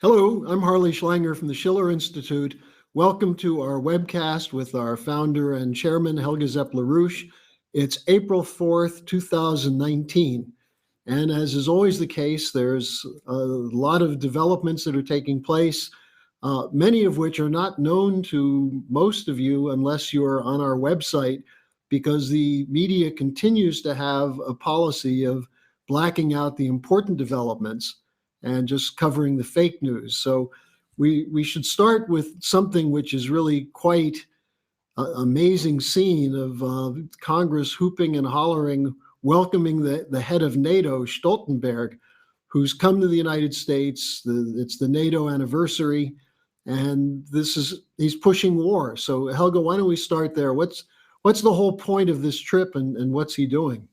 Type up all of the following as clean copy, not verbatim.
Hello, I'm Harley Schlanger from the Schiller Institute. Welcome to our webcast with our founder and chairman, Helga Zepp-LaRouche. It's April 4th, 2019. And as is always the case, there's a lot of developments that are taking place, many of which are not known to most of you unless you're on our website, because the media continues to have a policy of blacking out the important developments and just covering the fake news. So we should start with something which is really quite amazing scene of Congress hooping and hollering, welcoming the head of NATO, Stoltenberg, who's come to the United States. It's the NATO anniversary, and he's pushing war. So Helga, why don't we start there? What's the whole point of this trip, and what's he doing?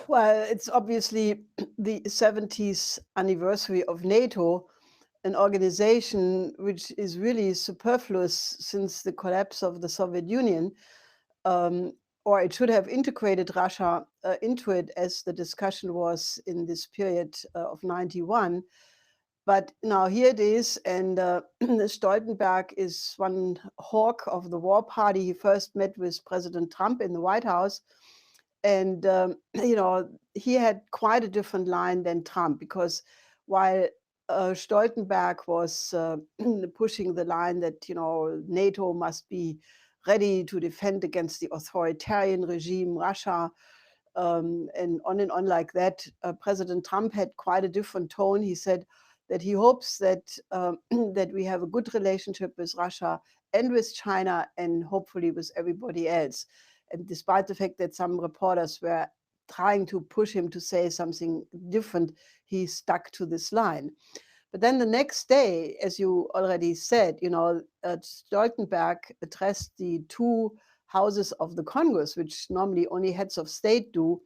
Well, it's obviously the 70th anniversary of NATO, an organization which is really superfluous since the collapse of the Soviet Union, or it should have integrated Russia into it, as the discussion was in this period of 91. But now here it is, and Stoltenberg is one hawk of the war party. He first met with President Trump in the White House. And, he had quite a different line than Trump, because while Stoltenberg was pushing the line that, NATO must be ready to defend against the authoritarian regime, Russia, and on like that, President Trump had quite a different tone. He said that he hopes that that we have a good relationship with Russia and with China and hopefully with everybody else. And despite the fact that some reporters were trying to push him to say something different, he stuck to this line. But then the next day, as you already said, Stoltenberg addressed the two houses of the Congress, which normally only heads of state do.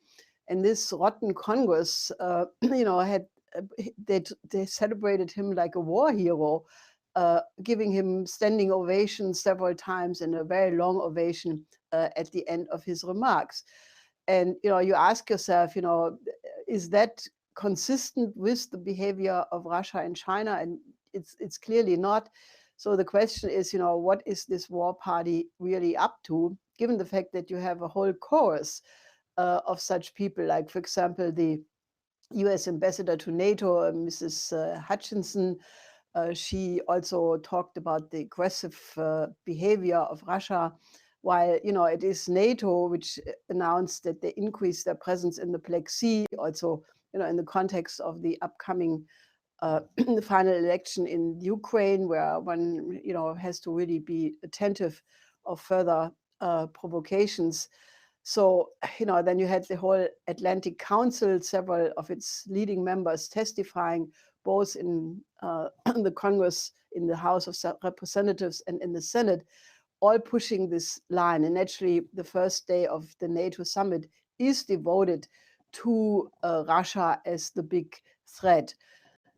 And this rotten Congress, they celebrated him like a war hero, giving him standing ovations several times and a very long ovation at the end of his remarks. And, you ask yourself, is that consistent with the behavior of Russia and China? And it's clearly not. So the question is, what is this war party really up to, given the fact that you have a whole chorus of such people, like, for example, the US ambassador to NATO, Mrs. Hutchinson. She also talked about the aggressive behavior of Russia, while it is NATO which announced that they increased their presence in the Black Sea, also in the context of the upcoming the final election in Ukraine, where one has to really be attentive of further provocations. So, then you had the whole Atlantic Council, several of its leading members testifying, both in the Congress, in the House of Representatives, and in the Senate, all pushing this line. And actually, the first day of the NATO summit is devoted to Russia as the big threat.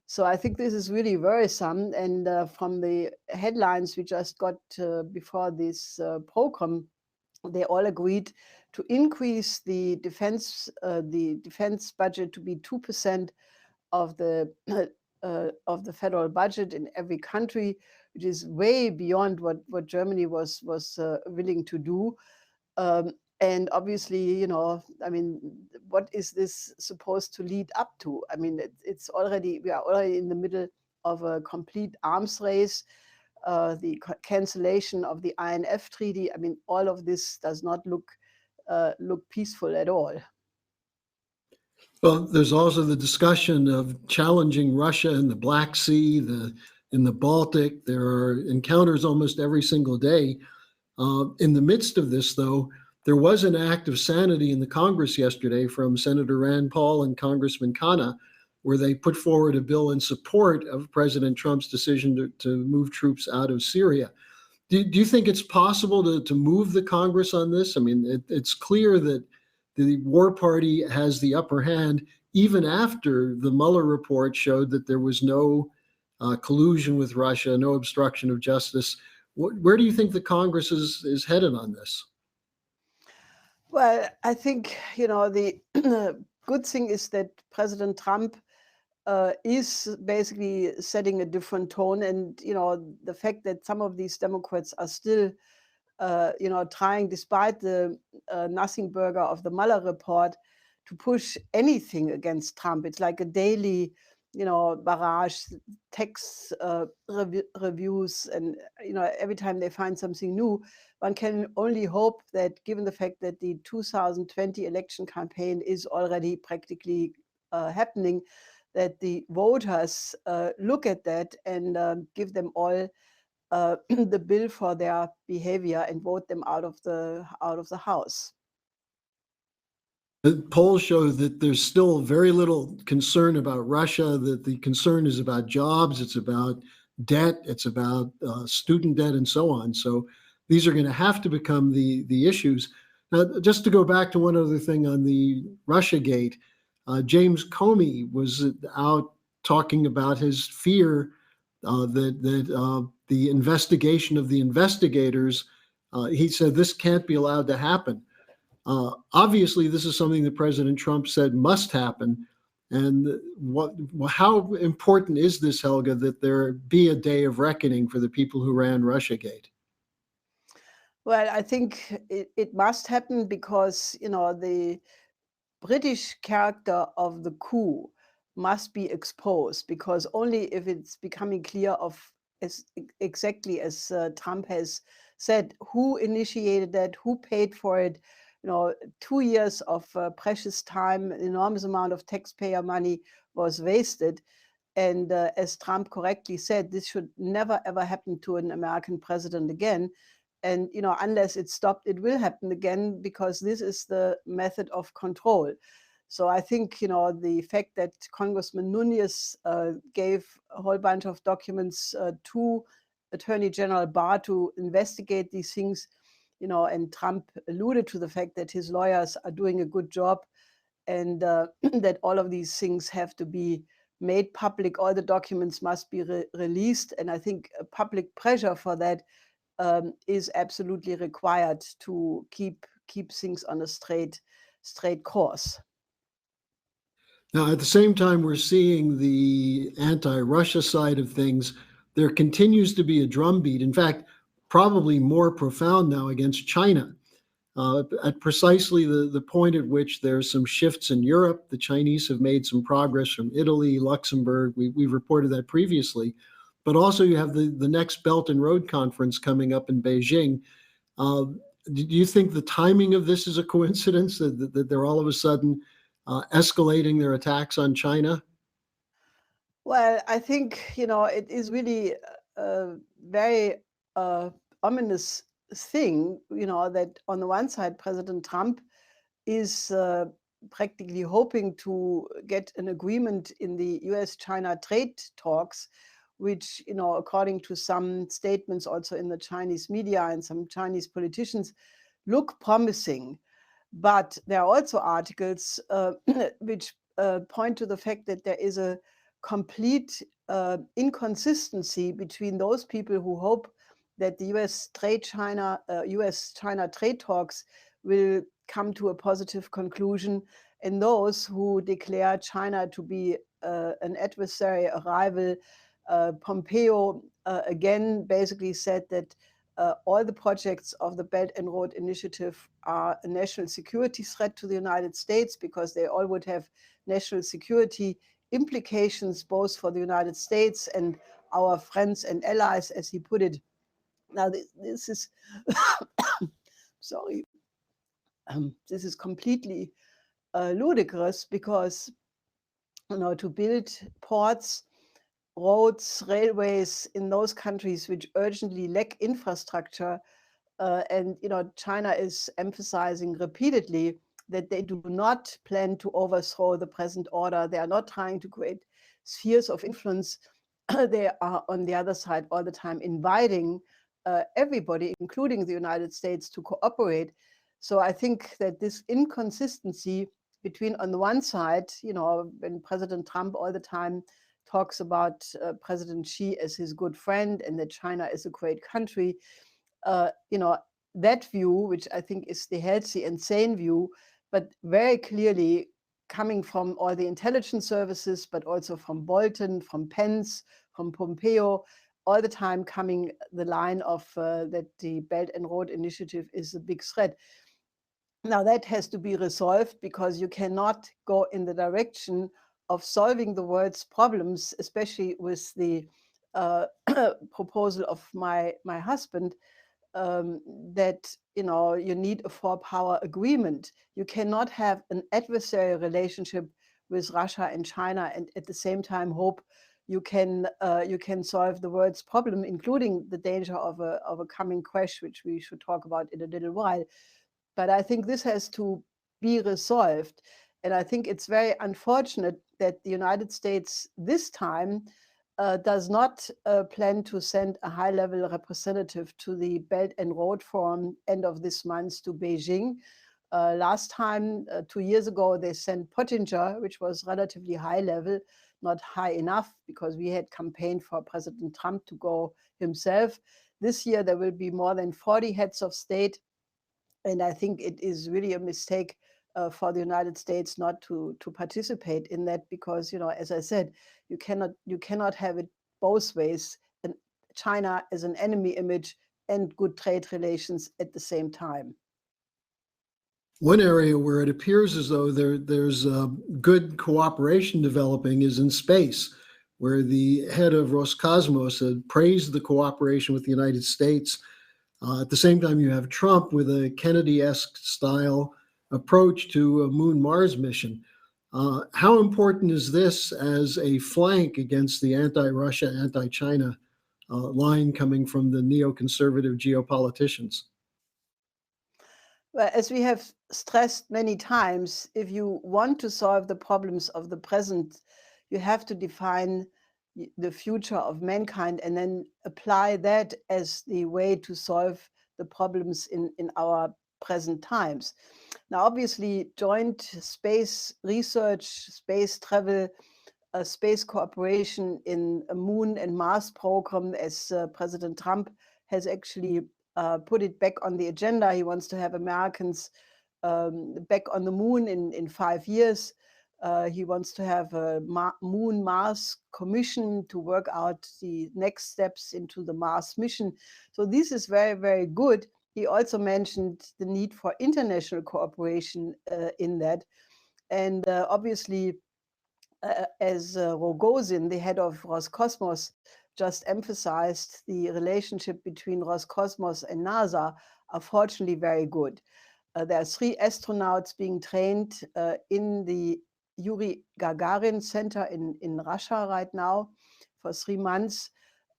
So I think this is really worrisome. And from the headlines we just got before this program, they all agreed to increase the defense budget to be 2% of the federal budget in every country, which is way beyond what Germany was willing to do. And obviously, what is this supposed to lead up to? I mean, we are already in the middle of a complete arms race. The cancellation of the INF treaty. I mean, all of this does not look peaceful at all. Well, there's also the discussion of challenging Russia in the Black Sea, in the Baltic. There are encounters almost every single day. In the midst of this, though, there was an act of sanity in the Congress yesterday from Senator Rand Paul and Congressman Khanna, where they put forward a bill in support of President Trump's decision to move troops out of Syria. Do you think it's possible to move the Congress on this? I mean, it's clear that the war party has the upper hand, even after the Mueller report showed that there was no collusion with Russia, no obstruction of justice. Where do you think the Congress is headed on this? Well, I think, the good thing is that President Trump is basically setting a different tone. And, the fact that some of these Democrats are still, trying, despite the nothing burger of the Mueller report, to push anything against Trump. It's like a daily, barrage, text reviews, and, every time they find something new, one can only hope that, given the fact that the 2020 election campaign is already practically happening, that the voters look at that and give them all the bill for their behavior and vote them out of the house. The polls show that there's still very little concern about Russia, that the concern is about jobs, it's about debt, it's about student debt, and so on. So these are going to have to become the issues. Now, just to go back to one other thing on the Russiagate, James Comey was out talking about his fear that the investigation of the investigators, he said this can't be allowed to happen. Obviously, this is something that President Trump said must happen. And how important is this, Helga, that there be a day of reckoning for the people who ran Russiagate? Well, I think it must happen because, the British character of the coup must be exposed, because only if it's becoming clear exactly as Trump has said, who initiated that, who paid for it, 2 years of precious time, enormous amount of taxpayer money was wasted. And as Trump correctly said, this should never, ever happen to an American president again. And, unless it's stopped, it will happen again, because this is the method of control. So I think, the fact that Congressman Nunes gave a whole bunch of documents to Attorney General Barr to investigate these things, and Trump alluded to the fact that his lawyers are doing a good job, and that all of these things have to be made public. All the documents must be released. And I think public pressure for that is absolutely required to keep things on a straight course. Now, at the same time, we're seeing the anti-Russia side of things. There continues to be a drumbeat, in fact, probably more profound now, against China. At precisely the point at which there's some shifts in Europe, the Chinese have made some progress from Italy, Luxembourg. We've reported that previously. But also you have the next Belt and Road Conference coming up in Beijing. Do you think the timing of this is a coincidence, that they're all of a sudden escalating their attacks on China? Well, I think, it is really a very ominous thing, that on the one side, President Trump is practically hoping to get an agreement in the US-China trade talks, which, according to some statements also in the Chinese media and some Chinese politicians, look promising. But there are also articles which point to the fact that there is a complete inconsistency between those people who hope that the US-China trade talks will come to a positive conclusion, and those who declare China to be an adversary, a rival. Pompeo again basically said that all the projects of the Belt and Road Initiative are a national security threat to the United States, because they all would have national security implications both for the United States and our friends and allies, as he put it. Now, this is sorry, this is completely ludicrous, because to build ports, roads, railways in those countries which urgently lack infrastructure, and China is emphasizing repeatedly that they do not plan to overthrow the present order. They are not trying to create spheres of influence. They are on the other side all the time inviting everybody, including the United States, to cooperate. So I think that this inconsistency between, on the one side, when President Trump all the time talks about President Xi as his good friend and that China is a great country, that view, which I think is the healthy and sane view, but very clearly coming from all the intelligence services, but also from Bolton, from Pence, from Pompeo, all the time coming the line of that the Belt and Road Initiative is a big threat. Now that has to be resolved, because you cannot go in the direction of solving the world's problems, especially with the proposal of my husband, that you need a four-power agreement. You cannot have an adversarial relationship with Russia and China and at the same time hope you can solve the world's problem, including the danger of a coming crash, which we should talk about in a little while. But I think this has to be resolved. And I think it's very unfortunate that the United States this time does not plan to send a high-level representative to the Belt and Road Forum end of this month to Beijing. Last time, 2 years ago, they sent Pottinger, which was relatively high level, not high enough, because we had campaigned for President Trump to go himself. This year, there will be more than 40 heads of state. And I think it is really a mistake for the United States not to participate in that, because, as I said, you cannot have it both ways, and China as an enemy image and good trade relations at the same time. One area where it appears as though there's good cooperation developing is in space, where the head of Roscosmos had praised the cooperation with the United States. At the same time, you have Trump with a Kennedy-esque style approach to a Moon-Mars mission. How important is this as a flank against the anti-Russia, anti-China line coming from the neoconservative geopoliticians? Well, as we have stressed many times, if you want to solve the problems of the present, you have to define the future of mankind and then apply that as the way to solve the problems in our present times. Now, obviously, joint space research, space travel, space cooperation in a Moon and Mars program, as President Trump has actually put it back on the agenda. He wants to have Americans back on the moon in 5 years. He wants to have a Moon-Mars commission to work out the next steps into the Mars mission. So this is very, very good. He also mentioned the need for international cooperation in that. And obviously, as Rogozin, the head of Roscosmos, just emphasized, the relationship between Roscosmos and NASA are fortunately very good. There are 3 astronauts being trained in the Yuri Gagarin Center in Russia right now for 3 months.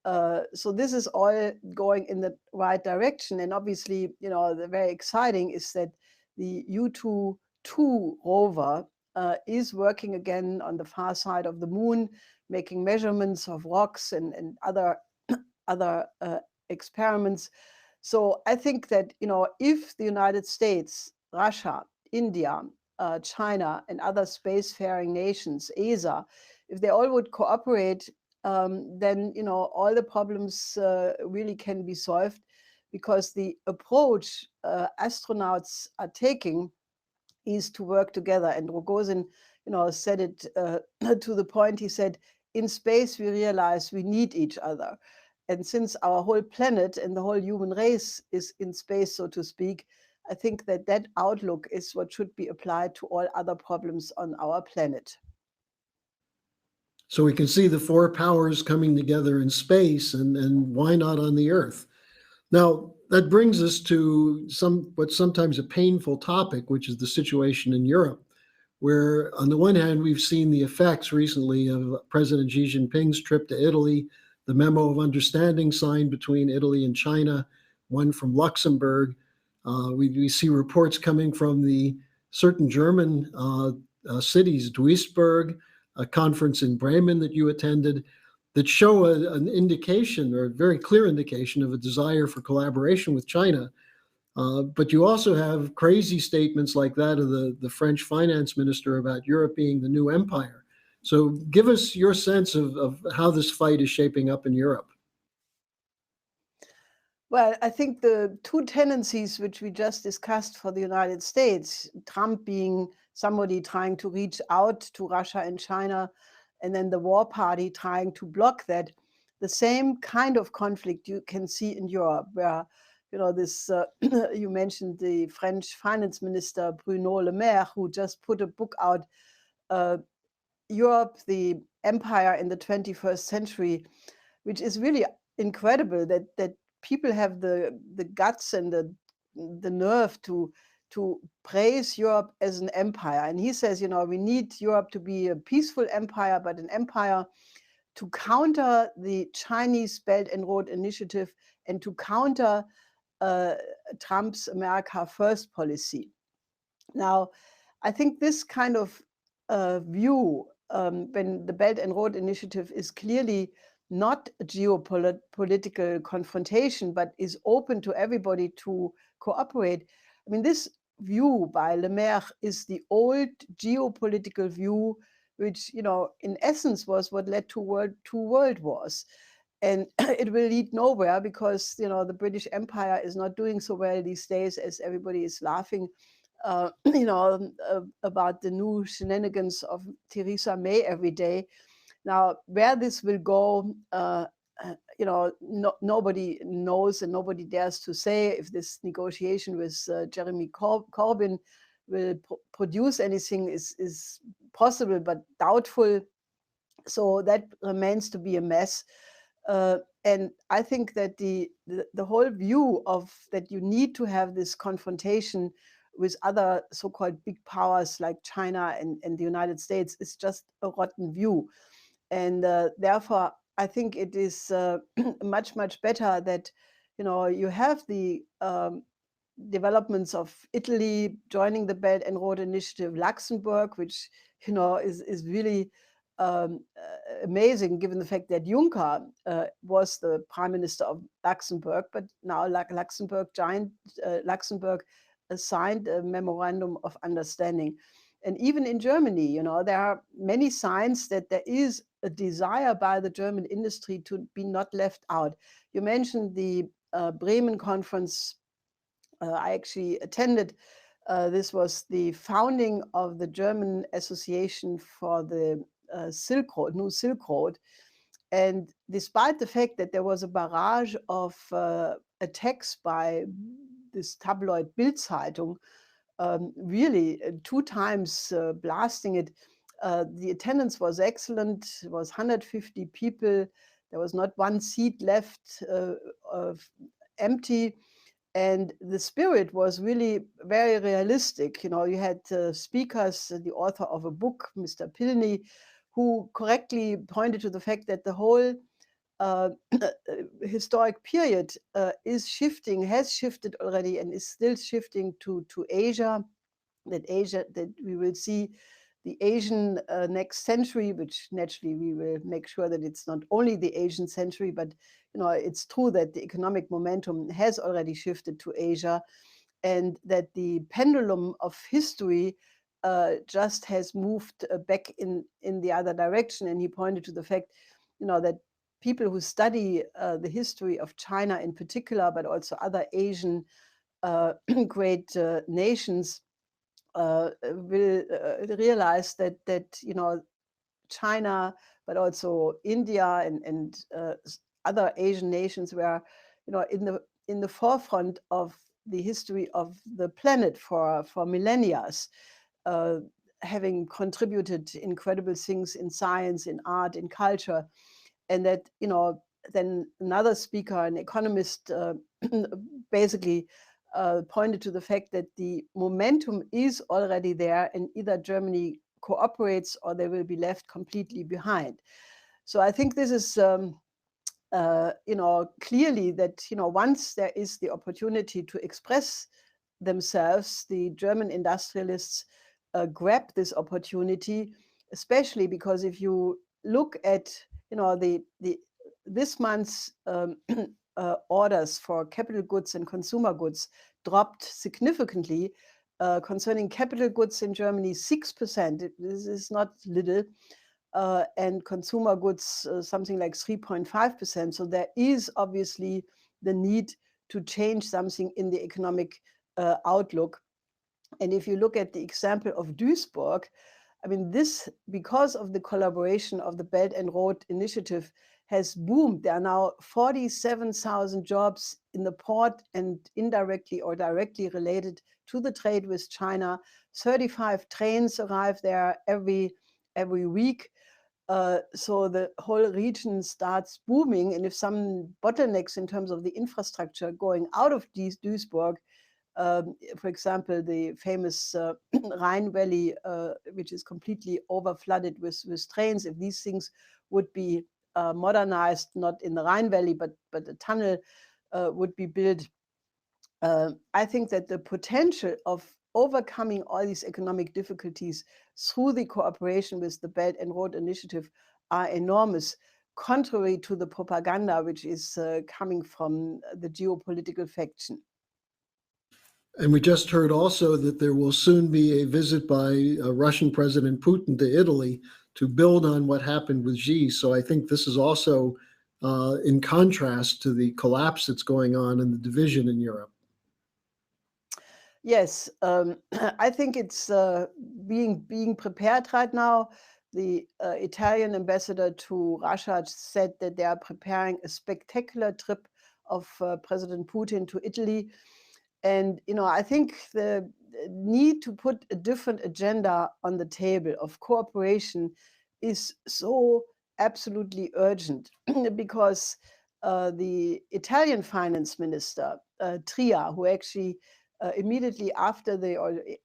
So this is all going in the right direction. And obviously, the very exciting is that the U-2 rover is working again on the far side of the moon, making measurements of rocks and other experiments. So I think that, if the United States, Russia, India, China, and other spacefaring nations, ESA, if they all would cooperate, then, all the problems really can be solved, because the approach astronauts are taking is to work together. And Rogozin, said it to the point. He said, in space, we realize we need each other. And since our whole planet and the whole human race is in space, so to speak, I think that outlook is what should be applied to all other problems on our planet. So we can see the 4 powers coming together in space, and why not on the Earth? Now, that brings us to what's sometimes a painful topic, which is the situation in Europe, where on the one hand, we've seen the effects recently of President Xi Jinping's trip to Italy, the memo of understanding signed between Italy and China, one from Luxembourg. We see reports coming from the certain German cities, Duisburg, a conference in Bremen that you attended, that show an indication, or a very clear indication, of a desire for collaboration with China. But you also have crazy statements like that of the French finance minister about Europe being the new empire. So give us your sense of how this fight is shaping up in Europe. Well, I think the two tendencies which we just discussed for the United States, Trump being somebody trying to reach out to Russia and China, and then the war party trying to block that, the same kind of conflict you can see in Europe, where, this, you mentioned the French finance minister, Bruno Le Maire, who just put a book out, uh, Europe, the Empire in the 21st Century, which is really incredible that people have the guts and the nerve to praise Europe as an empire. And he says, we need Europe to be a peaceful empire, but an empire to counter the Chinese Belt and Road Initiative and to counter uh, Trump's America First policy. Now, I think this kind of view, when the Belt and Road Initiative is clearly not a geopolitical confrontation, but is open to everybody to cooperate. I mean, this view by Le Maire is the old geopolitical view, which, in essence was what led to two world wars. And it will lead nowhere because, the British Empire is not doing so well these days, as everybody is laughing about the new shenanigans of Theresa May every day. Now, where this will go, nobody knows and nobody dares to say. If this negotiation with Jeremy Corbyn will produce anything is possible, but doubtful. So that remains to be a mess. And I think that the whole view of that you need to have this confrontation with other so-called big powers like China and the United States is just a rotten view. And therefore, I think it is much, much better that, you have the developments of Italy joining the Belt and Road Initiative, Luxembourg, which, is really amazing given the fact that Juncker was the prime minister of Luxembourg, but now Luxembourg signed a memorandum of understanding. And even in Germany, there are many signs that there is a desire by the German industry to be not left out. You mentioned the Bremen conference. I actually attended. This was the founding of the German Association for the Silk Road, New Silk Road. And despite the fact that there was a barrage of attacks by this tabloid Bild-Zeitung, really 2 times blasting it, the attendance was excellent. It was 150 people. There was not one seat left empty. And the spirit was really very realistic. You had speakers, the author of a book, Mr. Pilny, who correctly pointed to the fact that the whole historic period is shifting, has shifted already, and is still shifting to Asia. That we will see the Asian next century, which naturally we will make sure that it's not only the Asian century, but it's true that the economic momentum has already shifted to Asia, and that the pendulum of history just has moved back in the other direction. And he pointed to the fact, that people who study the history of China in particular, but also other Asian great nations, will realize that China, but also India and other Asian nations were in the forefront of the history of the planet for millennia, having contributed incredible things in science, in art, in culture, and that then another speaker, an economist, basically pointed to the fact that the momentum is already there, and either Germany cooperates or they will be left completely behind. So I think this is, clearly that, once there is the opportunity to express themselves, the German industrialists grab this opportunity, especially because if you look at, this month's orders for capital goods and consumer goods dropped significantly. Concerning capital goods in Germany, 6%. This is not little. And consumer goods, something like 3.5%. So there is obviously the need to change something in the economic outlook. And if you look at the example of Duisburg, I mean, this, because of the collaboration of the Belt and Road Initiative, has boomed. There are now 47,000 jobs in the port and indirectly or directly related to the trade with China. 35 trains arrive there every week. So the whole region starts booming. And if some bottlenecks in terms of the infrastructure going out of Duisburg, for example, the famous Rhine Valley, which is completely overflooded with trains, if these things would be modernized, not in the Rhine Valley, but a tunnel would be built, I think that the potential of overcoming all these economic difficulties through the cooperation with the Belt and Road Initiative are enormous, contrary to the propaganda which is coming from the geopolitical faction. And we just heard also that there will soon be a visit by Russian President Putin to Italy to build on what happened with Xi. So I think this is also in contrast to the collapse that's going on and the division in Europe. Yes, I think it's being prepared right now. The Italian ambassador to Russia said that they are preparing a spectacular trip of President Putin to Italy. And, I think the need to put a different agenda on the table of cooperation is so absolutely urgent because the Italian finance minister, Tria, who actually immediately after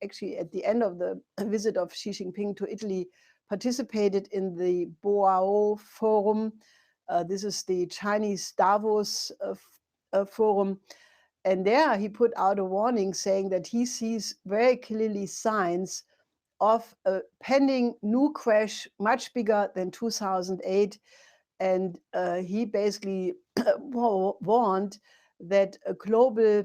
actually at the end of the visit of Xi Jinping to Italy, participated in the Boao Forum. This is the Chinese Davos forum. And there he put out a warning saying that he sees very clearly signs of a pending new crash much bigger than 2008. And he basically warned that a global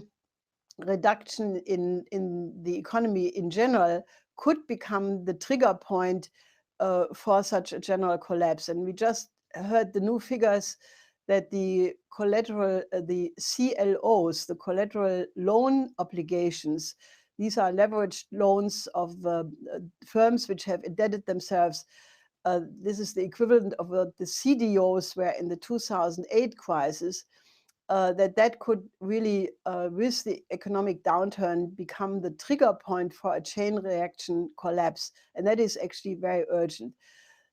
reduction in the economy in general could become the trigger point for such a general collapse. And we just heard the new figures that the collateral, the CLOs, the collateral loan obligations, these are leveraged loans of firms which have indebted themselves. This is the equivalent of the CDOs were in the 2008 crisis. That could really, with the economic downturn, become the trigger point for a chain reaction collapse. And that is actually very urgent.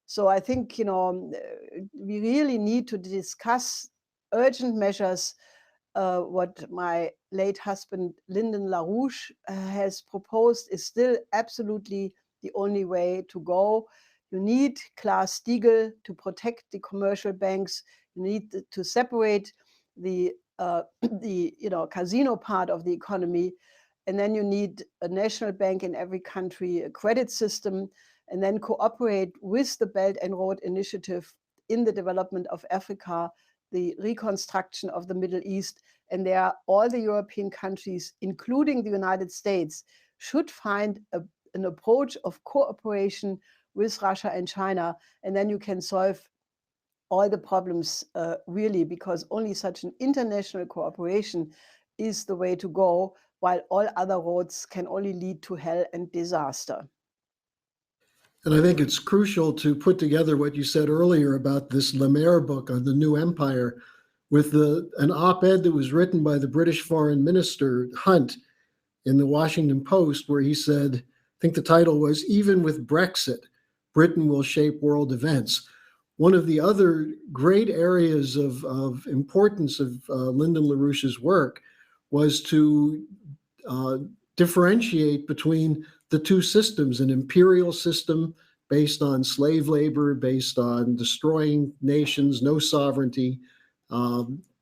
So I think, we really need to discuss urgent measures. What my late husband, Lyndon LaRouche, has proposed is still absolutely the only way to go. You need Glass-Steagall to protect the commercial banks. You need to separate the casino part of the economy, and then you need a national bank in every country, a credit system, and then cooperate with the Belt and Road Initiative in the development of Africa, the reconstruction of the Middle East. And there, all the European countries, including the United States, should find an approach of cooperation with Russia and China, and then you can solve all the problems really, because only such an international cooperation is the way to go, while all other roads can only lead to hell and disaster. And I think it's crucial to put together what you said earlier about this Lemaire book on the new empire with an op-ed that was written by the British Foreign Minister Hunt in the Washington Post, where he said, I think the title was, "Even with Brexit, Britain will shape world events." One of the other great areas of importance of Lyndon LaRouche's work was to differentiate between the two systems, an imperial system based on slave labor, based on destroying nations, no sovereignty,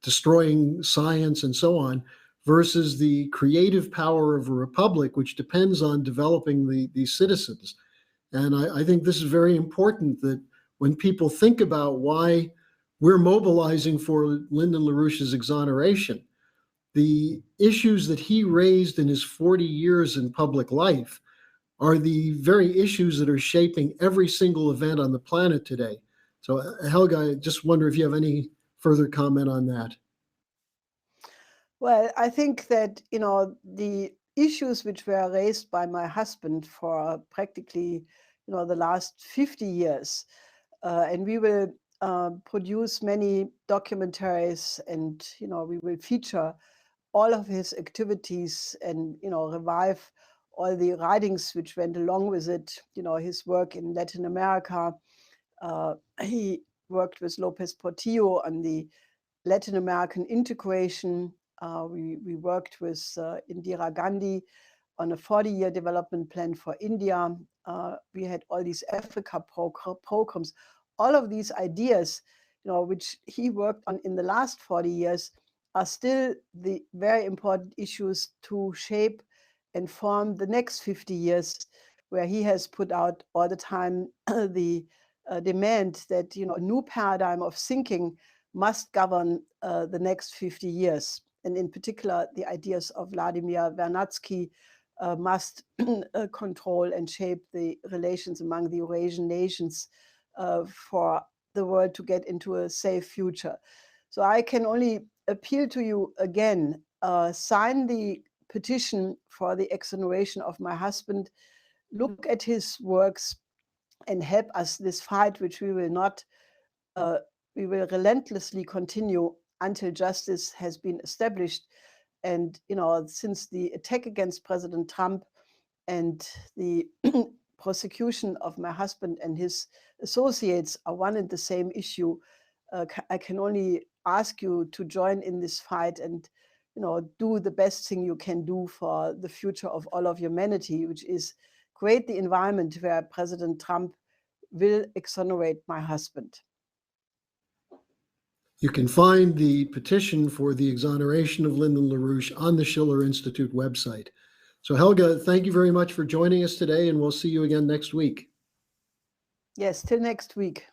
destroying science and so on, versus the creative power of a republic, which depends on developing the citizens. And I think this is very important, that when people think about why we're mobilizing for Lyndon LaRouche's exoneration, the issues that he raised in his 40 years in public life are the very issues that are shaping every single event on the planet today. So Helga, I just wonder if you have any further comment on that. Well, I think that, the issues which were raised by my husband for practically, the last 50 years, and we will produce many documentaries, and, we will feature all of his activities and, revive all the writings which went along with it, his work in Latin America. He worked with Lopez Portillo on the Latin American integration. We worked with Indira Gandhi on a 40-year development plan for India. We had all these Africa programs. All of these ideas, which he worked on in the last 40 years, are still the very important issues to shape and form the next 50 years, where he has put out all the time the demand that, a new paradigm of thinking must govern the next 50 years. And in particular, the ideas of Vladimir Vernadsky must control and shape the relations among the Eurasian nations for the world to get into a safe future. So I can only appeal to you again, sign the petition for the exoneration of my husband, look at his works and help us this fight, which we will not, we will relentlessly continue until justice has been established. And, since the attack against President Trump and the prosecution of my husband and his associates are one and the same issue, I can only ask you to join in this fight and, do the best thing you can do for the future of all of humanity, which is create the environment where President Trump will exonerate my husband. You can find the petition for the exoneration of Lyndon LaRouche on the Schiller Institute website. So Helga, thank you very much for joining us today, and we'll see you again next week. Yes, till next week.